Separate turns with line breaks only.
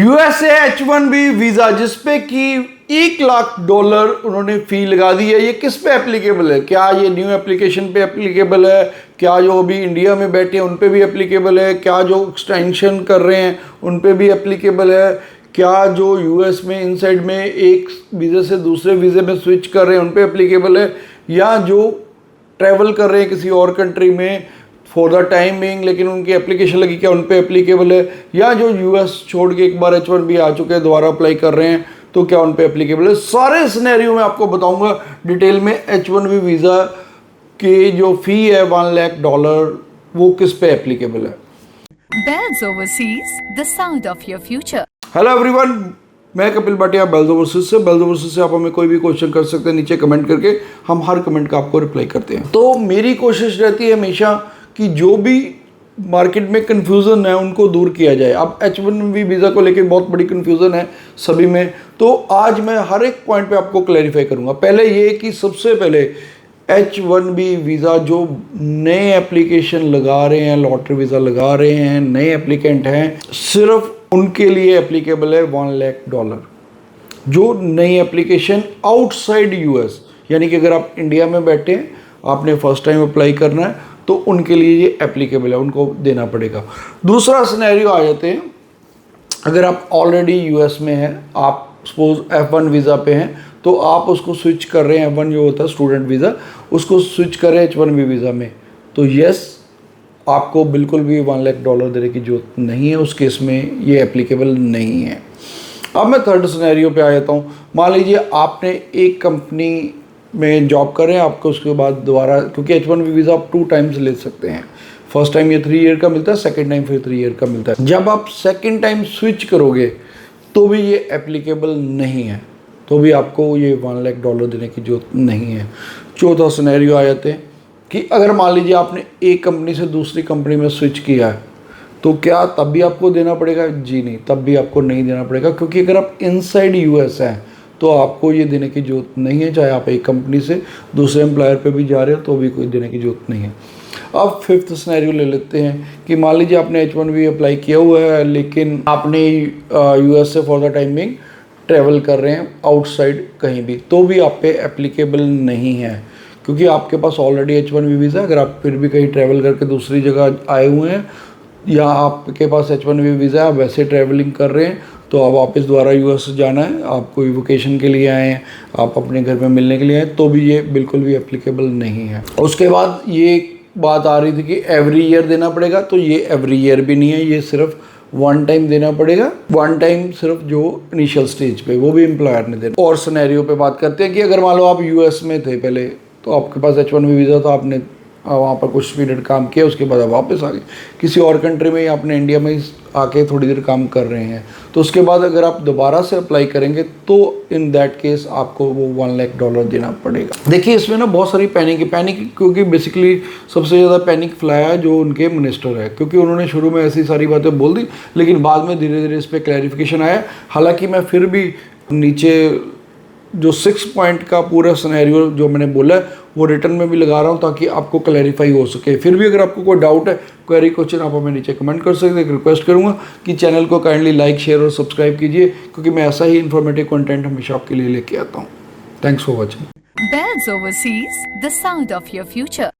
USA H1B visa जिसपे कि $1 लाख उन्होंने फी लगा दी है। ये किस पे एप्लीकेबल है? क्या ये न्यू एप्लीकेशन पे एप्लीकेबल है? क्या जो अभी इंडिया में बैठे हैं उन पे भी एप्लीकेबल है? क्या जो एक्सटेंशन कर रहे हैं उन पे भी एप्लीकेबल है? क्या जो यूएस में इनसाइड में एक वीज़े से दूसरे वीज़े में स्विच कर रहे हैं उन पे एप्लीकेबल है? या जो ट्रैवल कर रहे हैं किसी और कंट्री में फॉर द टाइम बिंग लेकिन उनकी एप्लीकेशन लगी, क्या उन पे एप्लीकेबल है? या जो यूएस छोड़ के एक बार H1B आ चुके हैं दोबारा अप्लाई कर रहे हैं तो क्या उन पे एप्लीकेबल है? सारे सिनेरियो में आपको बताऊंगा डिटेल में। H1B वीज़ा के जो फ़ी है $1 लाख वो किस पे एप्लीकेबल है।
Bells Overseas, the sound of your future.
Hello everyone, मैं कपिल भाटिया बेल्स ओवरसीज से। बेल्स ओवरसीज से आप हमें कोई भी क्वेश्चन कर सकते हैं नीचे कमेंट करके, हम हर कमेंट का आपको रिप्लाई करते हैं। तो मेरी कोशिश रहती है हमेशा कि जो भी मार्केट में कन्फ्यूज़न है उनको दूर किया जाए। अब H1B वीज़ा को लेकर बहुत बड़ी कन्फ्यूज़न है सभी में, तो आज मैं हर एक पॉइंट पे आपको क्लैरिफाई करूँगा। पहले ये कि सबसे पहले H1B वीज़ा जो नए एप्लीकेशन लगा रहे हैं, लॉटरी वीज़ा लगा रहे हैं, नए एप्लीकेंट हैं, सिर्फ उनके लिए एप्लीकेबल है $1 लाख। जो नई एप्लीकेशन आउटसाइड यूएस, यानी कि अगर आप इंडिया में बैठे हैं, आपने फर्स्ट टाइम अप्लाई करना है तो उनके लिए ये एप्लीकेबल है, उनको देना पड़ेगा। दूसरा सिनेरियो आ जाते हैं, अगर आप ऑलरेडी यूएस में हैं, आप सपोज F1 वीज़ा पे हैं तो आप उसको स्विच कर रहे हैं, F1 जो होता है स्टूडेंट वीज़ा, उसको स्विच कर रहे हैं H1B वीज़ा में, तो यस आपको बिल्कुल भी $1 लाख देने की जरूरत नहीं है। उस केस में ये एप्लीकेबल नहीं है। अब मैं थर्ड सिनेरियो पे आ जाता हूँ। मान लीजिए आपने एक कंपनी में जॉब कर रहे हैं, आपको उसके बाद दोबारा, क्योंकि H1B वीज़ा आप 2 टाइम्स ले सकते हैं। फर्स्ट टाइम ये 3 ईयर का मिलता है, सेकेंड टाइम फिर 3 ईयर का मिलता है। जब आप सेकेंड टाइम स्विच करोगे तो भी ये एप्लीकेबल नहीं है, तो भी आपको ये $1 लाख देने की जरूरत नहीं है। चौथा सिनेरियो आ जाते हैं कि अगर मान लीजिए आपने एक कंपनी से दूसरी कंपनी में स्विच किया है तो क्या तब भी आपको देना पड़ेगा? जी नहीं, तब भी आपको नहीं देना पड़ेगा, क्योंकि अगर आप इनसाइड यूएस हैं तो आपको ये देने की जरूरत नहीं है। चाहे आप एक कंपनी से दूसरे एम्प्लॉयर पे भी जा रहे हो तो भी कोई देने की जरूरत नहीं है। अब फिफ्थ सिनेरियो ले लेते हैं कि मान लीजिए आपने H1B अप्लाई किया हुआ है लेकिन आपने यूएस से for the time being travel कर रहे हैं आउटसाइड कहीं भी, तो भी आप पे एप्लीकेबल नहीं है, क्योंकि आपके पास ऑलरेडी H1B वीज़ा। अगर आप फिर भी कहीं ट्रैवल करके दूसरी जगह आए हुए हैं या आपके पास H1B वीज़ा है, आप वैसे ट्रैवलिंग कर रहे हैं, तो अब वापस दोबारा यूएस जाना है, आप कोई वोकेशन के लिए आए हैं, आप अपने घर में मिलने के लिए आए, तो भी ये बिल्कुल भी एप्लीकेबल नहीं है। उसके बाद ये बात आ रही थी कि एवरी ईयर देना पड़ेगा, तो ये एवरी ईयर भी नहीं है, ये सिर्फ 1 टाइम देना पड़ेगा। 1 टाइम सिर्फ जो इनिशियल स्टेज पे, वो भी एम्प्लॉयर ने देना। और सिनेरियो पे बात करते हैं कि अगर मान लो आप यूएस में थे पहले, तो आपके पास H1B वीज़ा था, आपने वहाँ पर कुछ पीरियड काम किया, उसके बाद आप वापस आ गए किसी और कंट्री में, या अपने इंडिया में आके थोड़ी देर काम कर रहे हैं, तो उसके बाद अगर आप दोबारा से अप्लाई करेंगे तो इन दैट केस आपको वो $1 लाख देना पड़ेगा। देखिए इसमें ना बहुत सारी पैनिक क्योंकि बेसिकली सबसे ज़्यादा पैनिक फैलाया जो उनके मिनिस्टर है, क्योंकि उन्होंने शुरू में ऐसी सारी बातें बोल दी लेकिन बाद में धीरे धीरे इस पर क्लैरिफिकेशन आया। हालाँकि मैं फिर भी नीचे जो 6 पॉइंट का पूरा सिनेरियो जो मैंने बोला है वो रिटर्न में भी लगा रहा हूँ ताकि आपको क्लैरिफाई हो सके। फिर भी अगर आपको कोई डाउट है, क्वेरी, क्वेश्चन, आप हमें नीचे कमेंट कर सकते हैं। एक रिक्वेस्ट करूँगा कि चैनल को काइंडली लाइक, शेयर और सब्सक्राइब कीजिए, क्योंकि मैं ऐसा ही इन्फॉर्मेटिव कंटेंट हमेशा आपके लिए लेके आता हूँ। Thanks for watching.
Bells Overseas, the sound of your future.